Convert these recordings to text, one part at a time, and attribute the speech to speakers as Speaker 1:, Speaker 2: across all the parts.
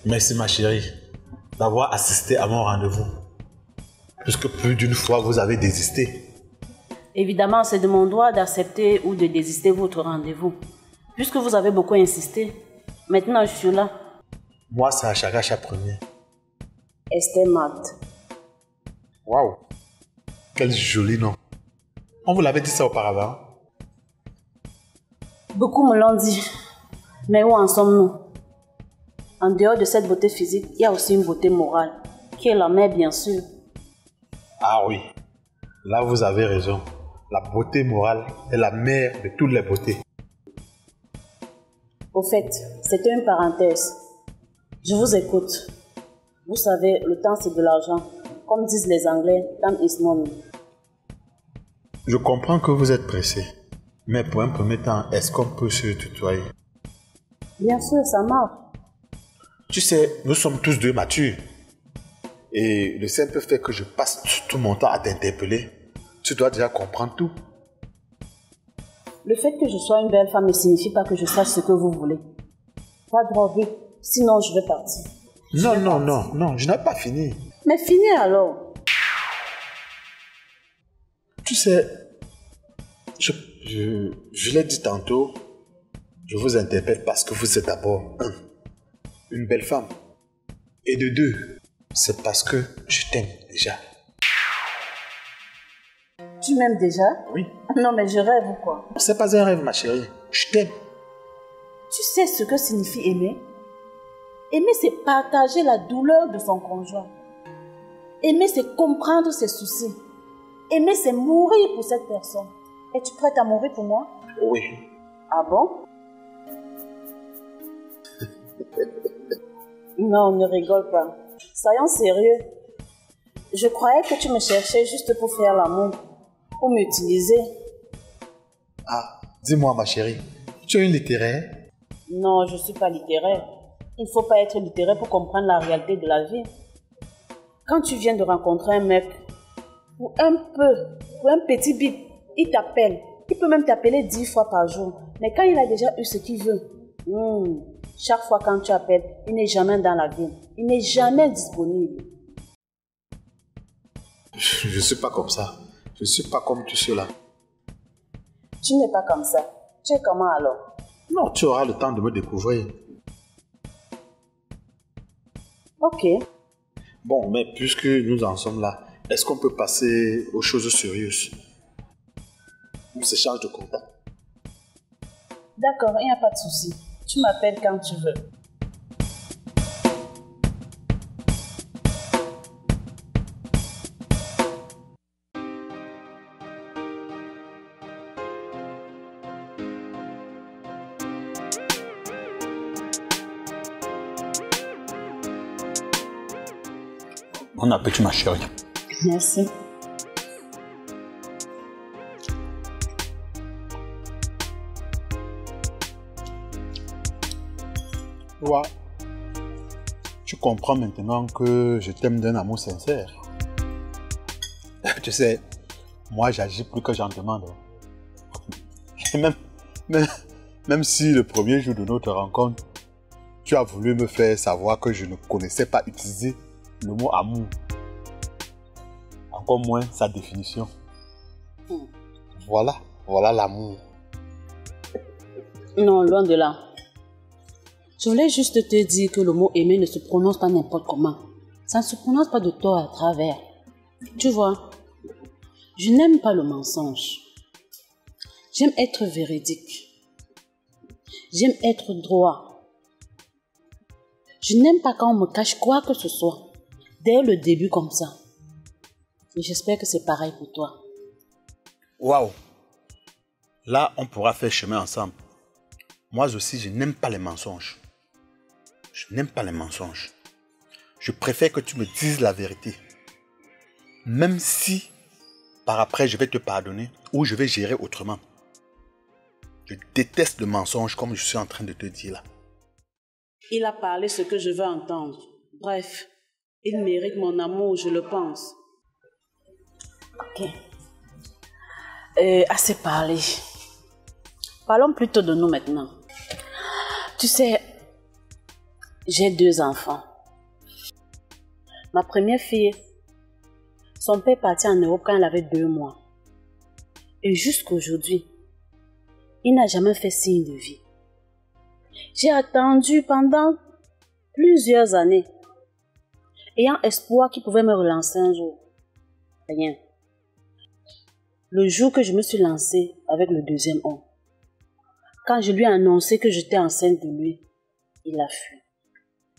Speaker 1: Merci ma chérie d'avoir assisté à mon rendez-vous. Puisque plus d'une fois vous avez désisté.
Speaker 2: Évidemment, c'est de mon droit d'accepter ou de désister votre rendez-vous. Puisque vous avez beaucoup insisté. Maintenant, je suis là.
Speaker 1: Moi, c'est Achagacha premier.
Speaker 2: Esther Marthe.
Speaker 1: Waouh! Quel joli nom. On vous l'avait dit ça auparavant?
Speaker 2: Beaucoup me l'ont dit. Mais où en sommes-nous? En dehors de cette beauté physique, il y a aussi une beauté morale, qui est la mère, bien sûr.
Speaker 1: Ah oui, là vous avez raison. La beauté morale est la mère de toutes les beautés.
Speaker 2: Au fait, c'était une parenthèse. Je vous écoute. Vous savez, le temps c'est de l'argent. Comme disent les Anglais, time is money.
Speaker 1: Je comprends que vous êtes pressé. Mais pour un premier temps, est-ce qu'on peut se tutoyer?
Speaker 2: Bien sûr, ça marche.
Speaker 1: Tu sais, nous sommes tous deux matures. Et le simple fait que je passe tout mon temps à t'interpeller, tu dois déjà comprendre tout.
Speaker 2: Le fait que je sois une belle femme ne signifie pas que je sache ce que vous voulez. Pas droit vite, sinon je vais partir.
Speaker 1: Non, je n'ai pas fini.
Speaker 2: Mais finis alors.
Speaker 1: Tu sais, je l'ai dit tantôt, je vous interpelle parce que vous êtes d'abord, une belle femme. Et de deux, c'est parce que je t'aime déjà.
Speaker 2: Tu m'aimes déjà?
Speaker 1: Oui.
Speaker 2: Non, mais je rêve ou quoi?
Speaker 1: C'est pas un rêve, ma chérie. Je t'aime.
Speaker 2: Tu sais ce que signifie aimer? Aimer, c'est partager la douleur de son conjoint. Aimer, c'est comprendre ses soucis. Aimer, c'est mourir pour cette personne. Es-tu prête à mourir pour moi?
Speaker 1: Oui.
Speaker 2: Ah bon? Non, ne rigole pas. Soyons sérieux. Je croyais que tu me cherchais juste pour faire l'amour, pour m'utiliser.
Speaker 1: Ah, dis-moi ma chérie, tu es une littéraire?
Speaker 2: Non, je ne suis pas littéraire. Il ne faut pas être littéraire pour comprendre la réalité de la vie. Quand tu viens de rencontrer un mec, pour un petit bip, il t'appelle. Il peut même t'appeler 10 fois par jour. Mais quand il a déjà eu ce qu'il veut, chaque fois quand tu appelles, il n'est jamais dans la ville. Il n'est jamais disponible.
Speaker 1: Je ne suis pas comme ça. Je ne suis pas comme tous ceux-là.
Speaker 2: Tu n'es pas comme ça. Tu es comment alors?
Speaker 1: Non, tu auras le temps de me découvrir.
Speaker 2: Ok.
Speaker 1: Bon, mais puisque nous en sommes là, est-ce qu'on peut passer aux choses sérieuses? On s'échange de contact.
Speaker 2: D'accord, il n'y a pas de souci. Tu m'appelles quand tu veux.
Speaker 1: Bon appétit, ma chérie.
Speaker 2: Merci.
Speaker 1: Toi, tu comprends maintenant que je t'aime d'un amour sincère. Tu sais, moi j'agis plus que j'en demande. Et même si le premier jour de notre rencontre, tu as voulu me faire savoir que je ne connaissais pas utiliser le mot amour. Encore moins sa définition. Voilà l'amour.
Speaker 2: Non, loin de là. Je voulais juste te dire que le mot aimer ne se prononce pas n'importe comment. Ça ne se prononce pas de tort à travers. Tu vois, je n'aime pas le mensonge. J'aime être véridique. J'aime être droit. Je n'aime pas quand on me cache quoi que ce soit. Dès le début comme ça. Et j'espère que c'est pareil pour toi.
Speaker 1: Waouh! Là, on pourra faire chemin ensemble. Moi aussi, je n'aime pas les mensonges. Je n'aime pas les mensonges. Je préfère que tu me dises la vérité. Même si, par après, je vais te pardonner ou je vais gérer autrement. Je déteste le mensonge comme je suis en train de te dire là.
Speaker 2: Il a parlé ce que je veux entendre. Bref, il mérite mon amour, je le pense. Ok. Assez parlé. Parlons plutôt de nous maintenant. Tu sais, J'ai 2 enfants. Ma première fille, son père est parti en Europe quand elle avait 2 mois. Et jusqu'aujourd'hui, il n'a jamais fait signe de vie. J'ai attendu pendant plusieurs années, ayant espoir qu'il pouvait me relancer un jour. Rien. Le jour que je me suis lancée avec le 2e homme, quand je lui ai annoncé que j'étais enceinte de lui, il a fui.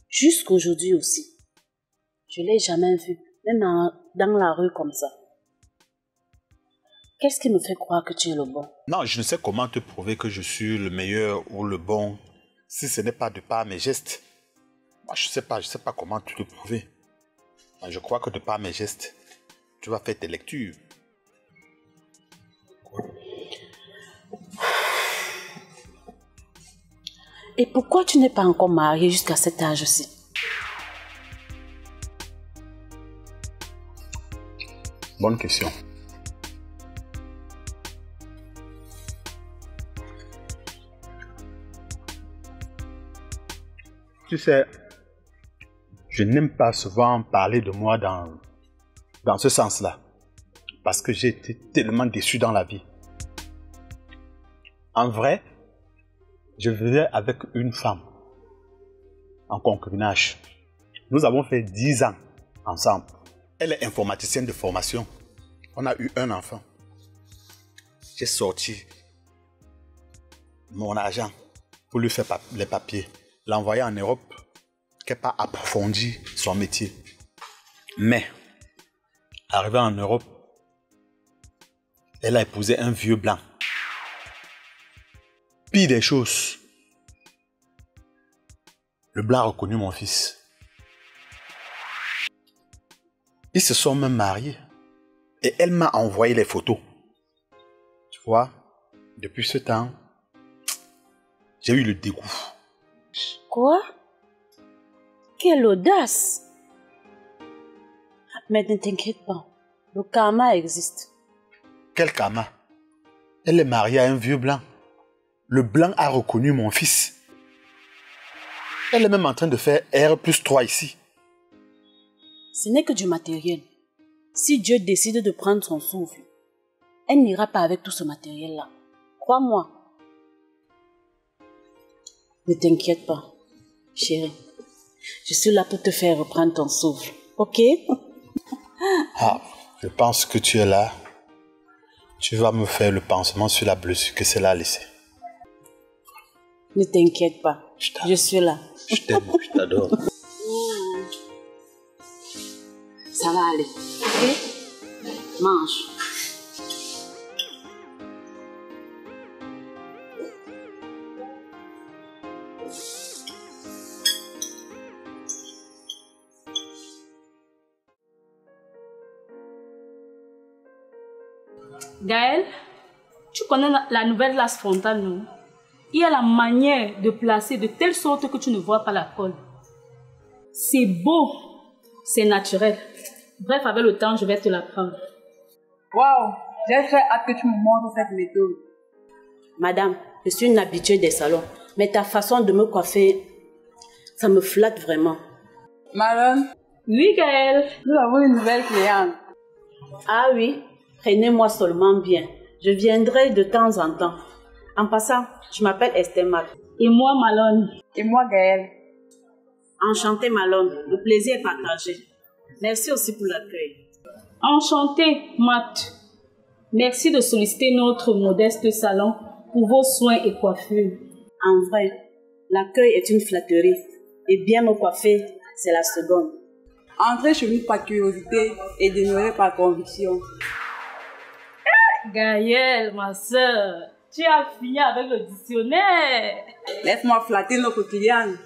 Speaker 2: Jusqu'aujourd'hui aussi. Je ne l'ai jamais vu, même dans la rue comme ça. Qu'est-ce qui me fait croire que tu es le bon?
Speaker 1: Non, je ne sais comment te prouver que je suis le meilleur ou le bon si ce n'est pas de par mes gestes. Moi, je ne sais pas comment te le prouver. Je crois que de par mes gestes, tu vas faire tes lectures.
Speaker 2: Et pourquoi tu n'es pas encore marié jusqu'à cet âge-ci?
Speaker 1: Bonne question. Tu sais, je n'aime pas souvent parler de moi dans ce sens-là. Parce que j'ai été tellement déçu dans la vie. En vrai, je vivais avec une femme en concubinage. Nous avons fait 10 ans ensemble. Elle est informaticienne de formation. On a eu un enfant. J'ai sorti mon argent pour lui faire les papiers, l'envoyer en Europe, qu'elle n'a pas approfondi son métier. Mais, arrivé en Europe, elle a épousé un vieux blanc. Pire des choses, le blanc a reconnu mon fils. Ils se sont même mariés. Et elle m'a envoyé les photos. Tu vois, depuis ce temps, j'ai eu le dégoût.
Speaker 2: Quoi? Quelle audace! Mais ne t'inquiète pas, le karma existe.
Speaker 1: Quel karma? Elle est mariée à un vieux blanc. Le blanc a reconnu mon fils. Elle est même en train de faire R+3 ici.
Speaker 2: Ce n'est que du matériel. Si Dieu décide de prendre son souffle, elle n'ira pas avec tout ce matériel-là. Crois-moi. Ne t'inquiète pas, chérie. Je suis là pour te faire reprendre ton souffle. Ok?
Speaker 1: Ah, je pense que tu es là. Tu vas me faire le pansement sur la blessure que celle-là a laissée.
Speaker 2: Ne t'inquiète pas. Je suis là.
Speaker 1: Je t'aime, je t'adore.
Speaker 2: Ça va aller. Ok? Mange.
Speaker 3: Gaël, tu connais la nouvelle glace frontale, non? Il y a la manière de placer de telle sorte que tu ne vois pas la colle. C'est beau, c'est naturel. Bref, avec le temps, je vais te l'apprendre.
Speaker 4: Waouh, j'ai très hâte que tu me montres cette méthode.
Speaker 2: Madame, je suis une habituée des salons, mais ta façon de me coiffer, ça me flatte vraiment.
Speaker 4: Marlon,
Speaker 3: Oui, Gaël.
Speaker 4: nous avons une nouvelle cliente.
Speaker 2: Ah oui, prenez-moi seulement bien. Je viendrai de temps en temps. En passant, je m'appelle Esther Mac.
Speaker 3: Et moi, Malone.
Speaker 4: Et moi, Gaël.
Speaker 2: Enchantée Malone, le plaisir est partagé. Merci aussi pour l'accueil.
Speaker 3: Enchantée, Matt. Merci de solliciter notre modeste salon pour vos soins et coiffures.
Speaker 2: En vrai, l'accueil est une flatterie. Et bien me coiffer, c'est la seconde.
Speaker 4: Entrez chez nous par curiosité et demeurez par conviction.
Speaker 3: Gaël, ma soeur, tu as fini avec le dictionnaire.
Speaker 4: Laisse-moi flatter notre cliente.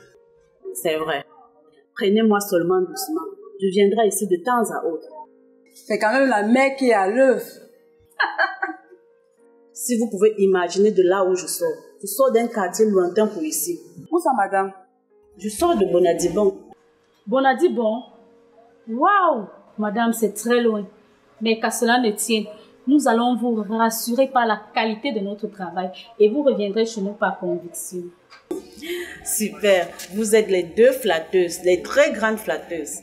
Speaker 2: C'est vrai. Prenez-moi seulement doucement. Je viendrai ici de temps à autre.
Speaker 4: C'est quand même la mère qui est à l'œuvre.
Speaker 2: Si vous pouvez imaginer de là où je sors d'un quartier lointain pour ici.
Speaker 4: Où ça, madame?
Speaker 2: Je sors de Bonadibon.
Speaker 3: Bonadibon? Waouh, madame, c'est très loin. Mais qu'à cela ne tienne, nous allons vous rassurer par la qualité de notre travail et vous reviendrez chez nous par conviction.
Speaker 2: Super. Vous êtes les deux flatteuses, les très grandes flatteuses.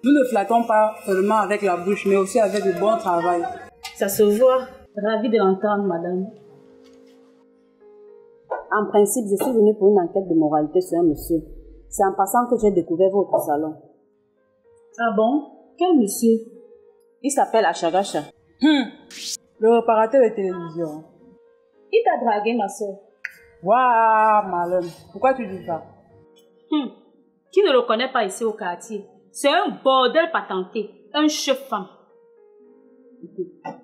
Speaker 4: Nous ne flattons pas seulement avec la bouche, mais aussi avec le bon travail.
Speaker 2: Ça se voit.
Speaker 3: Ravi de l'entendre, madame.
Speaker 2: En principe, je suis venue pour une enquête de moralité sur un monsieur. C'est en passant que j'ai découvert votre salon.
Speaker 3: Ah bon? Quel monsieur?
Speaker 2: Il s'appelle Achagacha.
Speaker 4: Le réparateur de télévision.
Speaker 3: Il t'a dragué, ma soeur.
Speaker 4: Waouh, Malone. Pourquoi tu dis ça?
Speaker 3: Qui ne le connaît pas ici au quartier? C'est un bordel patenté. Un chef-femme.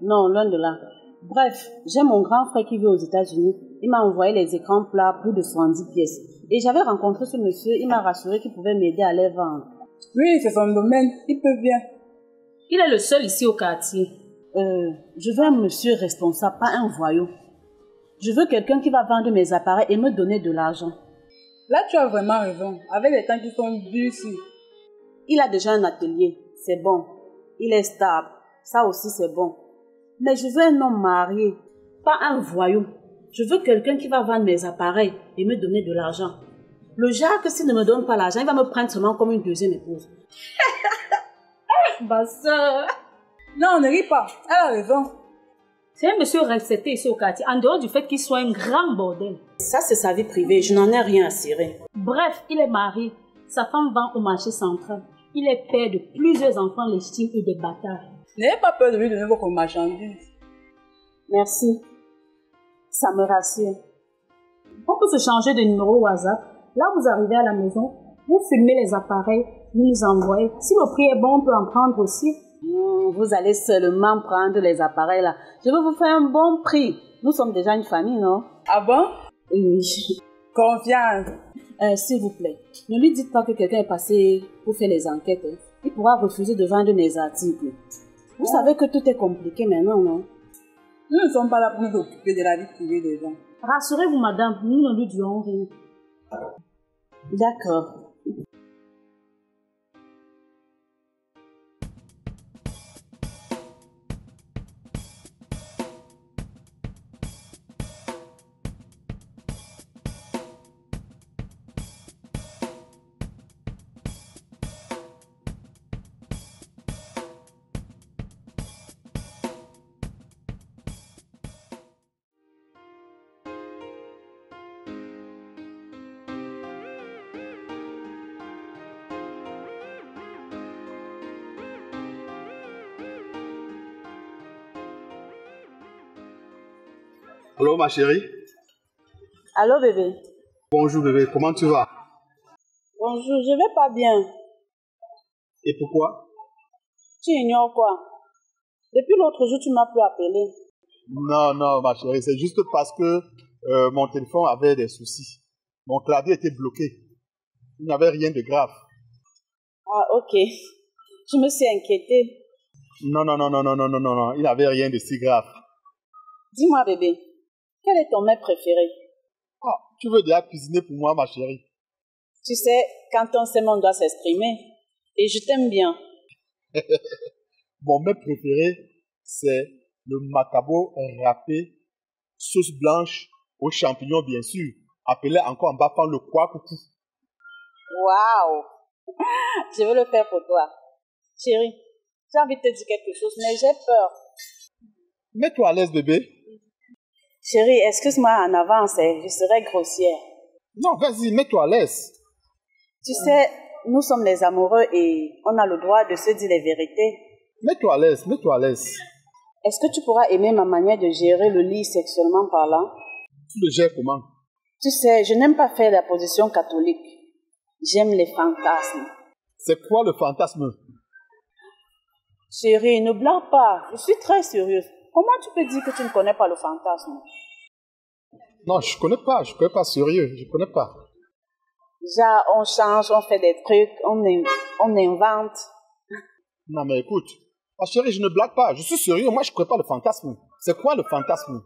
Speaker 2: Non, loin de là. Bref, j'ai mon grand frère qui vit aux États-Unis. Il m'a envoyé les écrans plats, plus de 70 pièces. Et j'avais rencontré ce monsieur, il m'a rassuré qu'il pouvait m'aider à les vendre.
Speaker 4: Oui, c'est son domaine. Il peut bien.
Speaker 3: Il est le seul ici au quartier.
Speaker 2: Je veux un monsieur responsable, pas un voyou. Je veux quelqu'un qui va vendre mes appareils et me donner de l'argent.
Speaker 4: Là, tu as vraiment raison. Avec les temps qui sont durs ici.
Speaker 2: Il a déjà un atelier, c'est bon. Il est stable, ça aussi c'est bon. Mais je veux un homme marié, pas un voyou. Je veux quelqu'un qui va vendre mes appareils et me donner de l'argent. Le genre que s'il ne me donne pas l'argent, il va me prendre seulement comme une deuxième épouse.
Speaker 3: Ma soeur.
Speaker 4: Non, ne ris pas. Elle a raison.
Speaker 3: C'est un monsieur respecté ici au quartier, en dehors du fait qu'il soit un grand bordel.
Speaker 2: Ça, c'est sa vie privée, je n'en ai rien à cirer.
Speaker 3: Bref, il est marié. Sa femme vend au marché central. Il est père de plusieurs enfants légitimes et des bâtards.
Speaker 4: N'ayez pas peur de lui donner vos marchandises.
Speaker 2: Merci. Ça me rassure.
Speaker 3: On peut se changer de numéro WhatsApp. Là, vous arrivez à la maison, vous filmez les appareils, vous nous envoyez. Si le prix est bon, on peut en prendre aussi.
Speaker 2: Vous allez seulement prendre les appareils là. Je vais vous faire un bon prix. Nous sommes déjà une famille, non?
Speaker 4: Ah bon?
Speaker 2: Oui.
Speaker 4: Confiance.
Speaker 2: S'il vous plaît, ne lui dites pas que quelqu'un est passé pour faire les enquêtes. Il pourra refuser de vendre mes articles. Vous savez que tout est compliqué maintenant, non?
Speaker 4: Nous ne sommes pas là pour nous occuper de la vie privée des gens.
Speaker 3: Rassurez-vous, madame, nous ne lui dirons rien.
Speaker 2: D'accord.
Speaker 1: Allô, ma chérie?
Speaker 2: Allô, bébé?
Speaker 1: Bonjour, bébé. Comment tu vas?
Speaker 2: Bonjour, je vais pas bien.
Speaker 1: Et pourquoi?
Speaker 2: Tu ignores quoi? Depuis l'autre jour, tu m'as plus appelé.
Speaker 1: Non, non, ma chérie. C'est juste parce que mon téléphone avait des soucis. Mon clavier était bloqué. Il n'y avait rien de grave.
Speaker 2: Ah, ok. Je me suis inquiétée.
Speaker 1: Non, non, non, non, non, non, non, non, non. Il n'y avait rien de si grave.
Speaker 2: Dis-moi, bébé, quel est ton mets préféré?
Speaker 1: Ah, tu veux déjà cuisiner pour moi, ma chérie?
Speaker 2: Tu sais, quand on s'aime, on doit s'exprimer. Et je t'aime bien.
Speaker 1: Mon mets préféré, c'est le macabo râpé, sauce blanche aux champignons, bien sûr, appelé encore en bafang le couacoucou.
Speaker 2: Waouh! Je veux le faire pour toi. Chérie, j'ai envie de te dire quelque chose, mais j'ai peur.
Speaker 1: Mets-toi à l'aise, bébé.
Speaker 2: Chérie, excuse-moi en avance, je serai grossière.
Speaker 1: Non, vas-y, mets-toi à l'aise.
Speaker 2: Tu sais, nous sommes les amoureux et on a le droit de se dire les vérités.
Speaker 1: Mets-toi à l'aise, mets-toi à l'aise.
Speaker 2: Est-ce que tu pourras aimer ma manière de gérer le lit sexuellement parlant?
Speaker 1: Tu le gères comment?
Speaker 2: Tu sais, je n'aime pas faire la position catholique. J'aime les fantasmes.
Speaker 1: C'est quoi le fantasme?
Speaker 2: Chérie, ne blague pas. Je suis très sérieuse. Comment tu peux dire que tu ne connais pas le fantasme?
Speaker 1: Non, je connais pas sérieux, je connais pas.
Speaker 2: Genre, on change, on fait des trucs, on invente.
Speaker 1: Non, mais écoute, ma chérie, je ne blague pas, je suis sérieux, moi je connais pas le fantasme. C'est quoi le fantasme?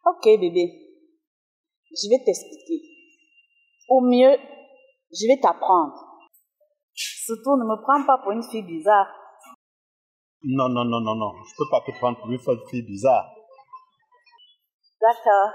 Speaker 2: Ok, bébé. Je vais t'expliquer. Au mieux, je vais t'apprendre. Surtout, ne me prends pas pour une fille bizarre.
Speaker 1: Non, non, non, non, non, je peux pas te prendre pour une fille bizarre.
Speaker 2: D'accord.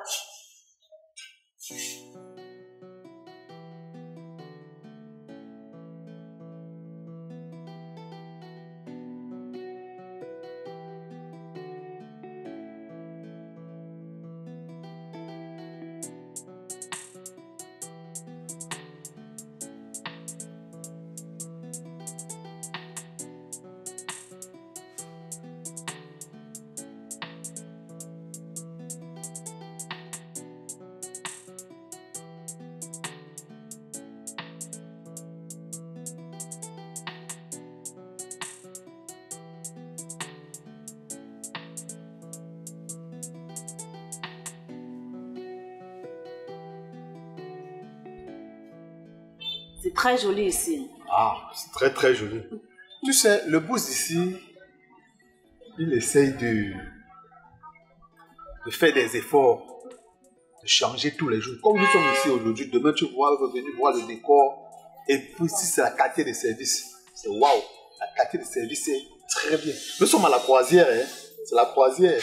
Speaker 2: C'est très joli ici.
Speaker 1: Ah, c'est très très joli. Tu sais, le boss ici, il essaye de faire des efforts, de changer tous les jours. Comme nous sommes ici aujourd'hui, demain tu vas venir voir le décor. Et puis si c'est la qualité de service, c'est waouh. La qualité de service est très bien. Nous sommes à la croisière, hein. C'est la croisière.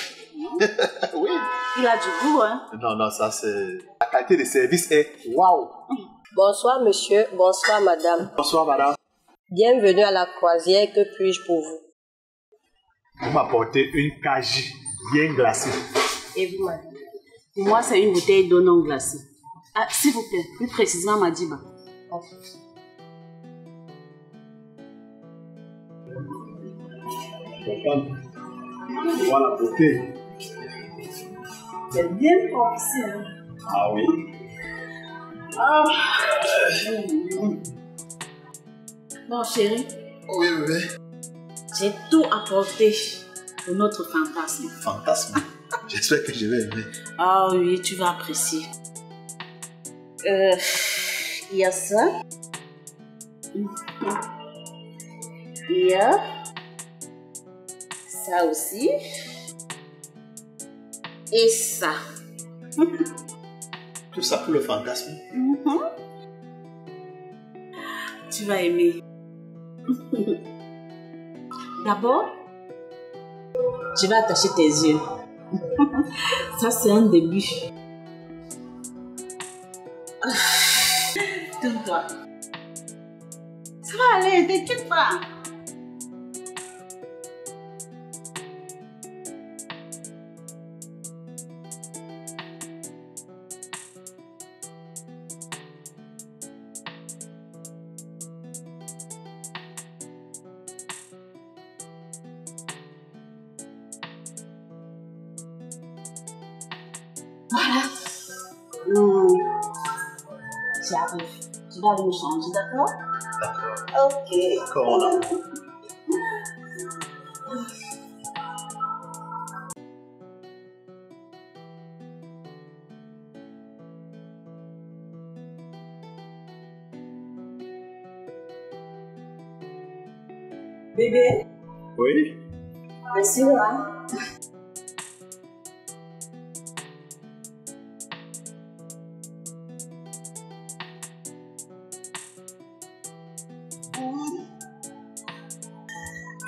Speaker 1: Oui.
Speaker 2: Il a du goût, hein?
Speaker 1: Non, non, ça c'est... La qualité de service est waouh.
Speaker 5: Bonsoir monsieur, bonsoir madame.
Speaker 1: Bonsoir madame.
Speaker 5: Bienvenue à la croisière, que puis-je pour vous?
Speaker 1: Vous m'apportez une cagie bien glacée.
Speaker 5: Et vous madame?
Speaker 2: Pour moi, c'est une bouteille d'eau non glacée. Ah, s'il vous plaît, plus précisément Madiba.
Speaker 1: Voilà la beauté.
Speaker 2: C'est bien propre ici, hein?
Speaker 1: Ah oui.
Speaker 2: Bon, chérie,
Speaker 1: Oui, oui.
Speaker 2: j'ai tout apporté pour notre fantasme.
Speaker 1: Fantasme. J'espère que je vais aimer.
Speaker 2: Ah oui, tu vas apprécier. Il y a ça. Il y a ça aussi. Et ça.
Speaker 1: Tout ça pour le fantasme.
Speaker 2: Tu vas aimer. D'abord, je vais attacher tes yeux. Ça, c'est un début. Tourne-toi. Ça va aller, t'inquiète pas. Voilà. J'arrive. Tu vas aller me changer, d'accord?
Speaker 1: D'accord.
Speaker 2: Ok.
Speaker 1: D'accord, là.
Speaker 2: Bébé,
Speaker 1: Oui.
Speaker 2: bien sûr, hein?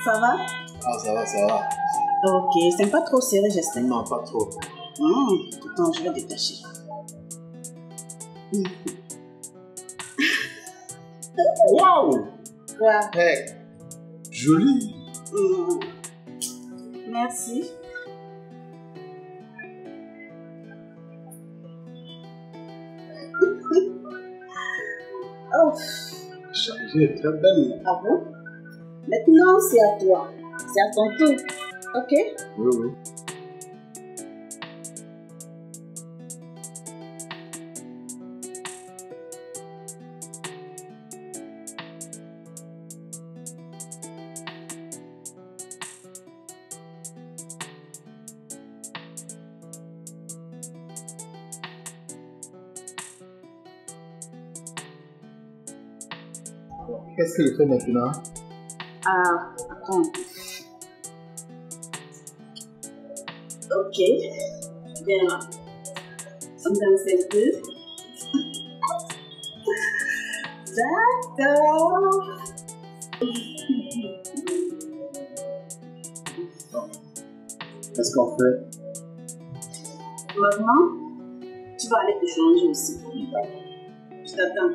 Speaker 2: Ça va?
Speaker 1: Ah, ça va, ça va.
Speaker 2: Ok, c'est pas trop serré, j'espère.
Speaker 1: Non, pas trop.
Speaker 2: Attends, je vais détacher.
Speaker 1: Waouh!
Speaker 2: Ouais.
Speaker 1: Hey, joli.
Speaker 2: Merci. Oh,
Speaker 1: Changée est très belle.
Speaker 2: ah bon? Maintenant, c'est à toi. C'est à ton tour. Ok?
Speaker 1: Oui, oui. Qu'est-ce qu'il fait maintenant?
Speaker 2: Ah, attends. Ok. Viens là. On dans cette deux. D'accord.
Speaker 1: Qu'est-ce qu'on fait?
Speaker 2: Maintenant, tu vas aller te changer aussi. Je t'attends.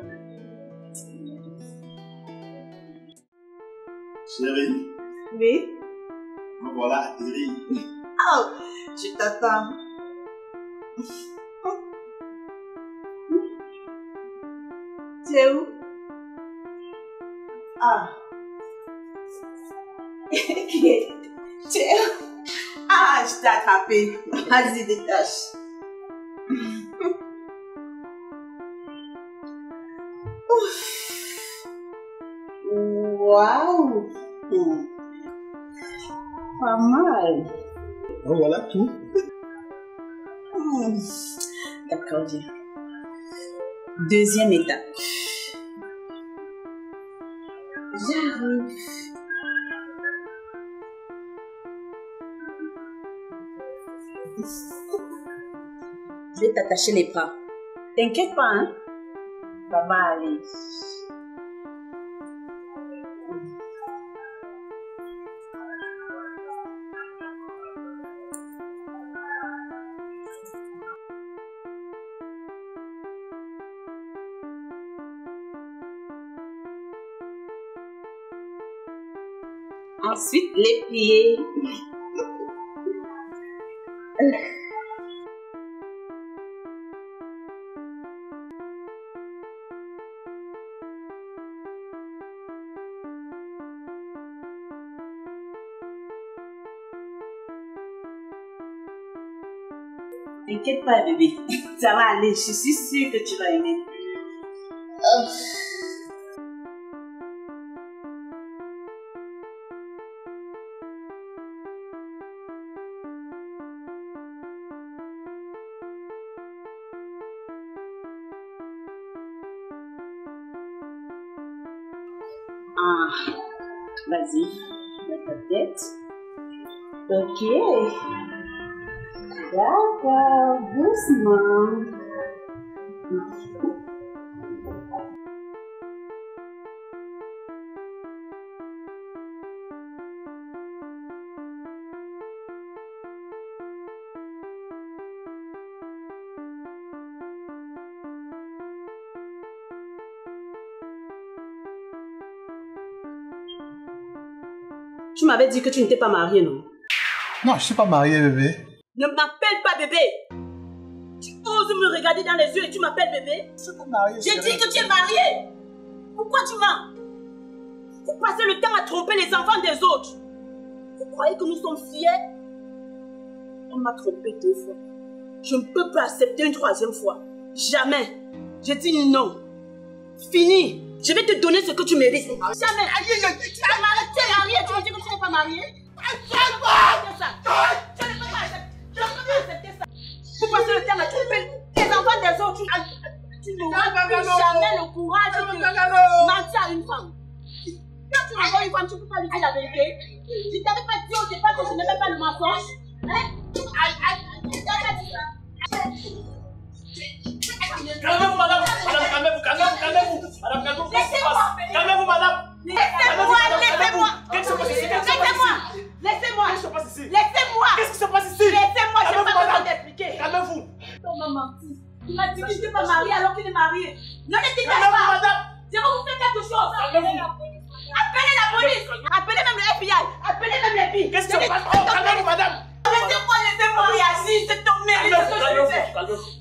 Speaker 1: Chérie,
Speaker 2: Oui?
Speaker 1: me voilà atterri.
Speaker 2: Oh, je t'attends. Tu es où? Ah. Ok. Tu es où? Ah, je t'ai attrapé. Vas-y, détache. Waouh. Pas mal.
Speaker 1: Me voilà tout.
Speaker 2: D'accord, viens. Deuxième étape. Je vais t'attacher les bras. T'inquiète pas, hein? Ça va aller. Ensuite, les pieds. T'inquiète pas, bébé. Ça va aller. Je suis sûre que tu vas aimer. Ah, vas-y, mets ta tête. Ok. D'accord, doucement. Tu m'avais dit que tu n'étais pas mariée, non?
Speaker 1: Non, je ne suis pas marié, bébé.
Speaker 2: Ne m'appelle pas bébé. Tu oses me regarder dans les yeux et tu m'appelles bébé?
Speaker 1: Je suis pas marié.
Speaker 2: J'ai dit que tu es marié. Pourquoi tu mens? Vous passez le temps à tromper les enfants des autres. Vous croyez que nous sommes fiers? On m'a trompé 2 fois. Je ne peux pas accepter une 3e fois. Jamais. Je dis non. Fini. Je vais te donner ce que tu mérites. Jamais. Tu es marié, tu me dis que tu n'es pas marié? Je ne peux pas accepter ça. Je ne peux pas accepter ça. Vous passez le temps à tromper les enfants des autres. Tu n'auras plus jamais le courage de mentir à une femme. Quand tu rencontres une femme, tu ne peux pas lui dire la vérité. Je ne t'avais pas dit au départ que je n'aimais pas le mensonge.
Speaker 6: Calmez-vous, madame. Madame, calmez-vous, calmez-vous, calmez-vous. Madame, calmez-vous. Calmez-vous, madame.
Speaker 2: Laissez-moi.
Speaker 6: Qu'est-ce qui se passe ici?
Speaker 2: Laissez-moi.
Speaker 6: Qu'est-ce qui se passe ici?
Speaker 2: Laissez-moi.
Speaker 6: Qu'est-ce qui se passe ici?
Speaker 2: Laissez-moi, je n'ai
Speaker 6: Calmez-vous,
Speaker 2: pas besoin
Speaker 6: madame.
Speaker 2: d'expliquer.
Speaker 6: Calmez-vous.
Speaker 2: On m'a menti. Il m'a dit qu'il n'était pas marié alors qu'il est marié. Ne le dites
Speaker 6: Calmez-vous,
Speaker 2: pas.
Speaker 6: madame.
Speaker 2: Je vais vous faire quelque chose.
Speaker 6: Calmez-vous.
Speaker 2: Appelez la police. Appelez même le FBI. Appelez même les filles.
Speaker 6: Qu'est-ce qui se passe? Oh, calmez-vous, madame.
Speaker 2: Laissez-moi réagir. C'est ton mérite ce que je fais.
Speaker 6: Calmez-vous.